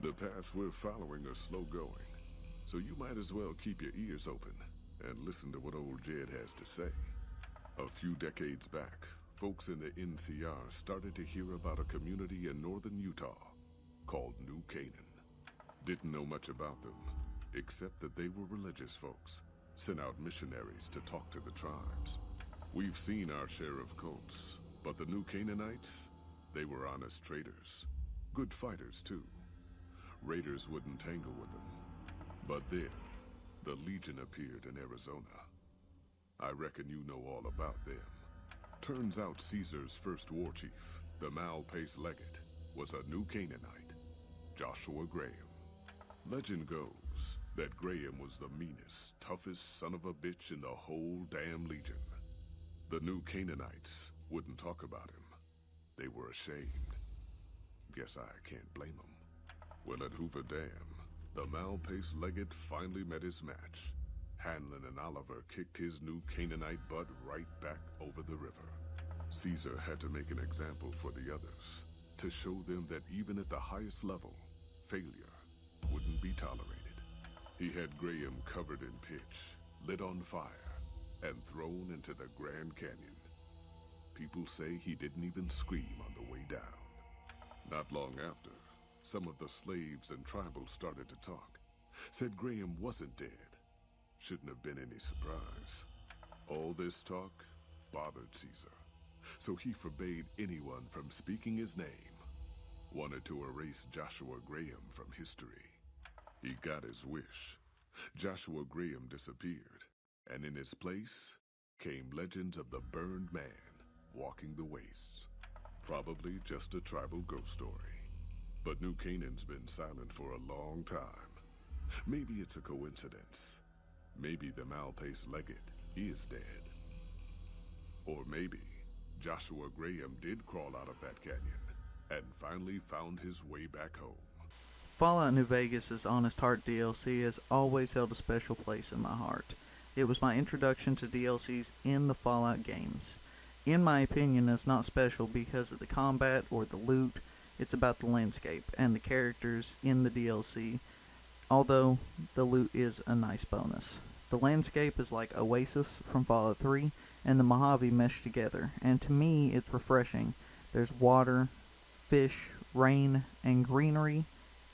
The paths we're following are slow going, so you might as well keep your ears open and listen to what old Jed has to say. A few decades back, folks in the NCR started to hear about a community in northern Utah called New Canaan. Didn't know much about them, except that they were religious folks, sent out missionaries to talk to the tribes. We've seen our share of cults, but the New Canaanites, they were honest traders. Good fighters, too. Raiders wouldn't tangle with them. But then, the Legion appeared in Arizona. I reckon you know all about them. Turns out Caesar's first war chief, the Malpais Legate, was a New Canaanite, Joshua Graham. Legend goes that Graham was the meanest, toughest son of a bitch in the whole damn Legion. The New Canaanites wouldn't talk about him. They were ashamed. Guess I can't blame them. Well, at Hoover Dam, the Malpais Legate finally met his match. Hanlon and Oliver kicked his New Canaanite butt right back over the river. Caesar had to make an example for the others, to show them that even at the highest level, failure wouldn't be tolerated. He had Graham covered in pitch, lit on fire, and thrown into the Grand Canyon. People say he didn't even scream on the way down. Not long after, some of the slaves and tribals started to talk. Said Graham wasn't dead. Shouldn't have been any surprise. All this talk bothered Caesar, so he forbade anyone from speaking his name. Wanted to erase Joshua Graham from history. He got his wish. Joshua Graham disappeared, and in his place came legends of the burned man walking the wastes. Probably just a tribal ghost story. But New Canaan's been silent for a long time. Maybe it's a coincidence. Maybe the Malpais Legate is dead. Or maybe Joshua Graham did crawl out of that canyon and finally found his way back home. Fallout New Vegas' Honest Heart DLC has always held a special place in my heart. It was my introduction to DLCs in the Fallout games. In my opinion, it's not special because of the combat or the loot. It's about the landscape and the characters in the DLC, although the loot is a nice bonus. The landscape is like Oasis from Fallout 3 and the Mojave meshed together, and to me it's refreshing. There's water, fish, rain, and greenery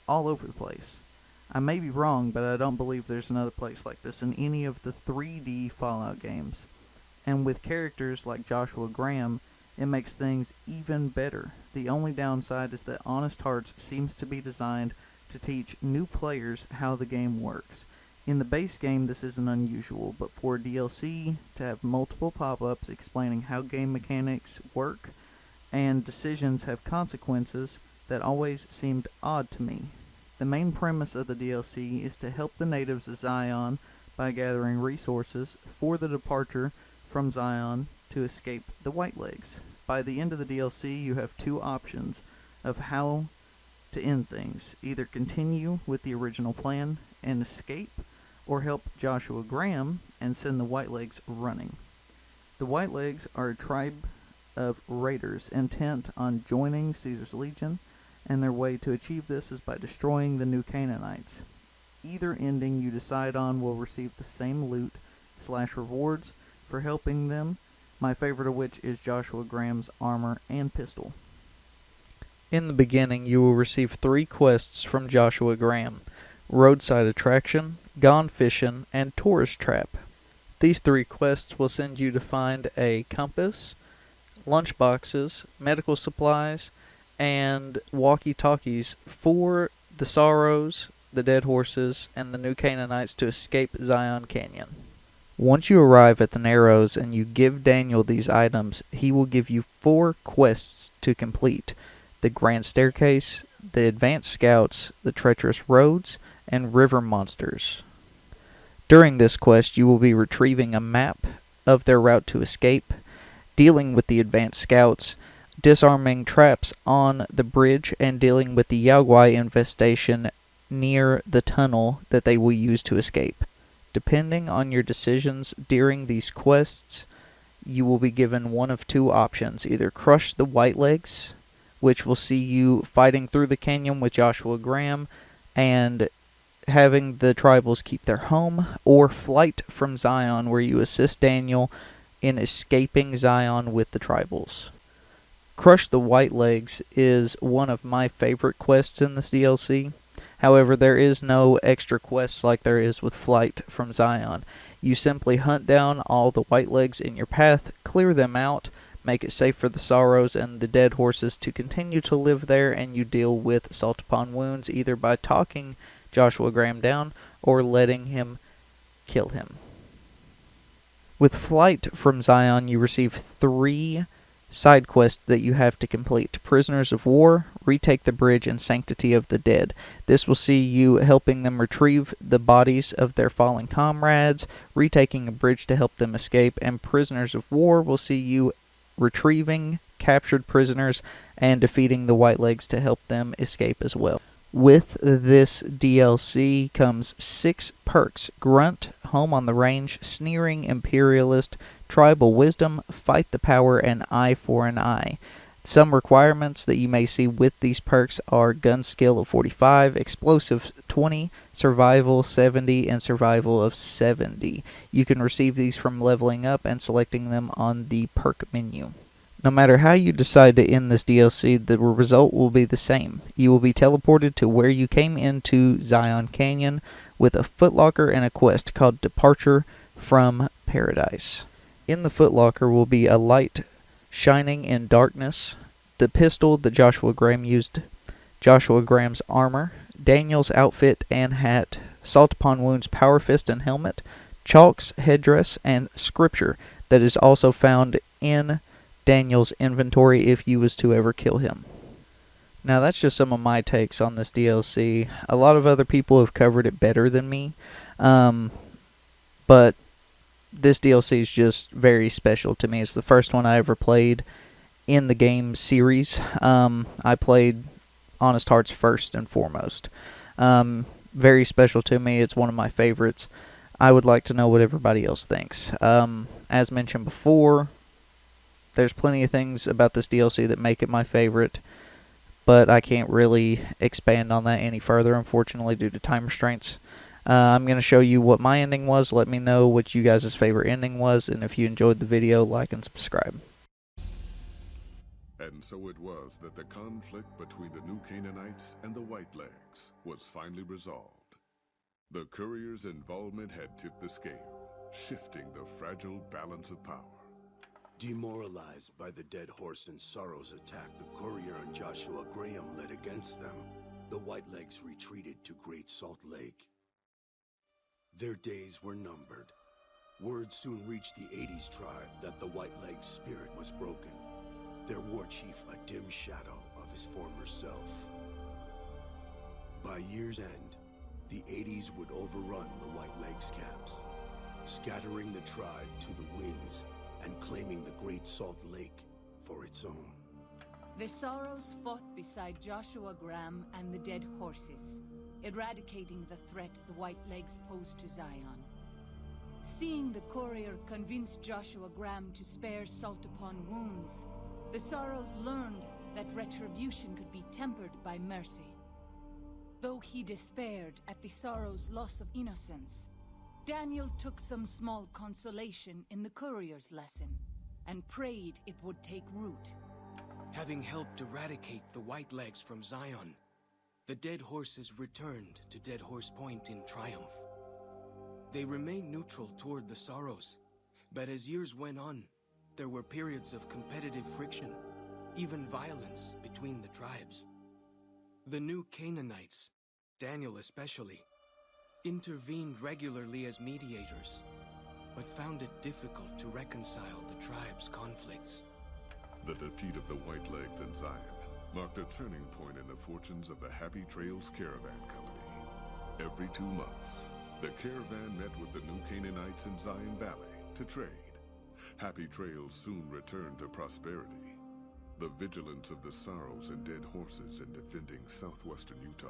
all over the place. I may be wrong, but I don't believe there's another place like this in any of the 3D Fallout games. And with characters like Joshua Graham, it makes things even better. The only downside is that Honest Hearts seems to be designed to teach new players how the game works. In the base game, this isn't unusual, but for a DLC to have multiple pop-ups explaining how game mechanics work and decisions have consequences, that always seemed odd to me. The main premise of the DLC is to help the natives of Zion by gathering resources for the departure from Zion to escape the Whitelegs. By the end of the DLC, you have two options of how to end things. Either continue with the original plan and escape, or help Joshua Graham and send the Whitelegs running. The Whitelegs are a tribe of raiders intent on joining Caesar's Legion, and their way to achieve this is by destroying the New Canaanites. Either ending you decide on will receive the same loot/rewards for helping them, my favorite of which is Joshua Graham's armor and pistol. In the beginning, you will receive 3 quests from Joshua Graham: Roadside Attraction, Gone Fishing, and Tourist Trap. These 3 quests will send you to find a compass, lunchboxes, medical supplies, and walkie-talkies for the Sorrows, the Dead Horses, and the New Canaanites to escape Zion Canyon. Once you arrive at the Narrows and you give Daniel these items, he will give you 4 quests to complete: the Grand Staircase, the Advanced Scouts, the Treacherous Roads, and River Monsters. During this quest, you will be retrieving a map of their route to escape, dealing with the Advanced Scouts, disarming traps on the bridge, and dealing with the Yaogwai infestation near the tunnel that they will use to escape. Depending on your decisions during these quests, you will be given one of 2 options: either crush the Whitelegs which will see you fighting through the canyon with Joshua Graham and having the tribals keep their home, or Flight from Zion, where you assist Daniel in escaping Zion with the tribals. Crush the White Legs is one of my favorite quests in this DLC. However, there is no extra quests like there is with Flight from Zion. You simply hunt down all the White Legs in your path, clear them out, make it safe for the Sorrows and the Dead Horses to continue to live there, and you deal with Salt Upon Wounds either by talking Joshua Graham down or letting him kill him. With Flight from Zion, you receive 3 side quests that you have to complete: Prisoners of War, Retake the Bridge, and Sanctity of the Dead. This will see you helping them retrieve the bodies of their fallen comrades, retaking a bridge to help them escape, and Prisoners of War will see you retrieving captured prisoners and defeating the White Legs to help them escape as well. With this DLC comes 6 perks: Grunt, Home on the Range, Sneering Imperialist, Tribal Wisdom, Fight the Power, and Eye for an Eye. Some requirements that you may see with these perks are Gun Skill of 45, Explosive 20, Survival 70, and Survival of 70. You can receive these from leveling up and selecting them on the perk menu. No matter how you decide to end this DLC, the result will be the same. You will be teleported to where you came into Zion Canyon with a footlocker and a quest called Departure from Paradise. In the footlocker will be a light shining in darkness, the pistol that Joshua Graham used, Joshua Graham's armor, Daniel's outfit and hat, Salt Upon Wounds power fist and helmet, Chalk's headdress, and scripture that is also found in Daniel's inventory if you was to ever kill him. Now that's just some of my takes on this DLC. A lot of other people have covered it better than me, but this DLC is just very special to me. It's the first one I ever played in the game series. I played Honest Hearts first and foremost. Very special to me. It's one of my favorites. I would like to know what everybody else thinks. As mentioned before, there's plenty of things about this DLC that make it my favorite, but I can't really expand on that any further, unfortunately, due to time restraints. I'm going to show you what my ending was. Let me know what you guys' favorite ending was, and if you enjoyed the video, like and subscribe. And so it was that the conflict between the New Canaanites and the White Legs was finally resolved. The courier's involvement had tipped the scale, shifting the fragile balance of power. Demoralized by the Dead Horse and Sorrow's attack the courier and Joshua Graham led against them, the White Legs retreated to Great Salt Lake. Their days were numbered. Word soon reached the 80s tribe that the White Legs' spirit was broken, their war chief a dim shadow of his former self. By year's end, the 80s would overrun the White Legs' camps, scattering the tribe to the winds and claiming the Great Salt Lake for its own. The Sorrows fought beside Joshua Graham and the Dead Horses, eradicating the threat the White Legs posed to Zion. Seeing the courier convince Joshua Graham to spare Salt Upon Wounds, the Sorrows learned that retribution could be tempered by mercy. Though he despaired at the Sorrows' loss of innocence, Daniel took some small consolation in the courier's lesson, and prayed it would take root. Having helped eradicate the White Legs from Zion, the Dead Horses returned to Dead Horse Point in triumph. They remained neutral toward the Sorrows, but as years went on, there were periods of competitive friction, even violence between the tribes. The New Canaanites, Daniel especially, intervened regularly as mediators, but found it difficult to reconcile the tribe's conflicts. The defeat of the White Legs in Zion marked a turning point in the fortunes of the Happy Trails Caravan Company. Every 2 months, the caravan met with the New Canaanites in Zion Valley to trade. Happy Trails soon returned to prosperity. The vigilance of the Sorrows and Dead Horses in defending southwestern Utah,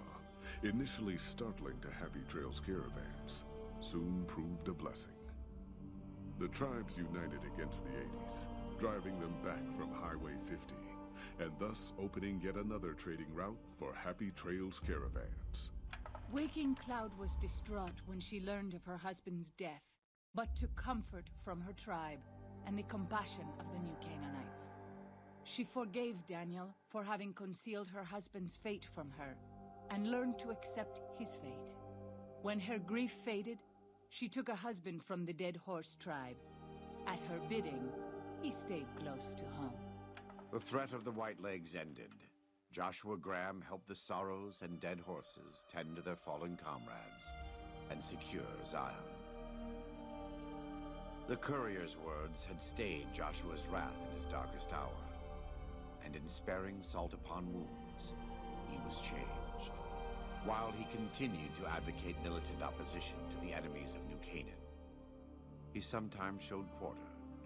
initially startling to Happy Trails caravans, soon proved a blessing. The tribes united against the 80s, driving them back from Highway 50, and thus opening yet another trading route for Happy Trails caravans. Waking Cloud was distraught when she learned of her husband's death, but took comfort from her tribe and the compassion of the New Canaanites. She forgave Daniel for having concealed her husband's fate from her, and learned to accept his fate. When her grief faded, she took a husband from the Dead Horse tribe. At her bidding, he stayed close to home. The threat of the Whitelegs ended. Joshua Graham helped the Sorrows and Dead Horses tend to their fallen comrades and secure Zion. The courier's words had stayed Joshua's wrath in his darkest hour, and in sparing salt upon wounds, he was changed. While he continued to advocate militant opposition to the enemies of New Canaan, he sometimes showed quarter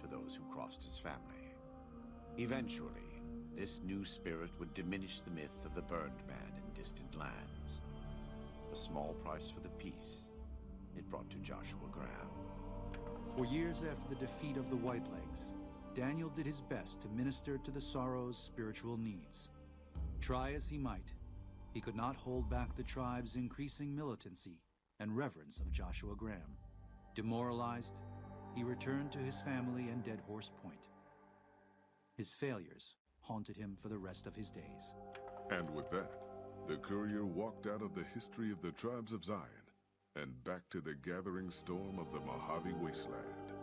to those who crossed his family. Eventually, this new spirit would diminish the myth of the burned man in distant lands. A small price for the peace it brought to Joshua Graham. For years after the defeat of the Whitelegs, Daniel did his best to minister to the Sorrows' spiritual needs. Try as he might, he could not hold back the tribe's increasing militancy and reverence of Joshua Graham. Demoralized, he returned to his family and Dead Horse Point. His failures haunted him for the rest of his days. And with that, the courier walked out of the history of the tribes of Zion and back to the gathering storm of the Mojave Wasteland.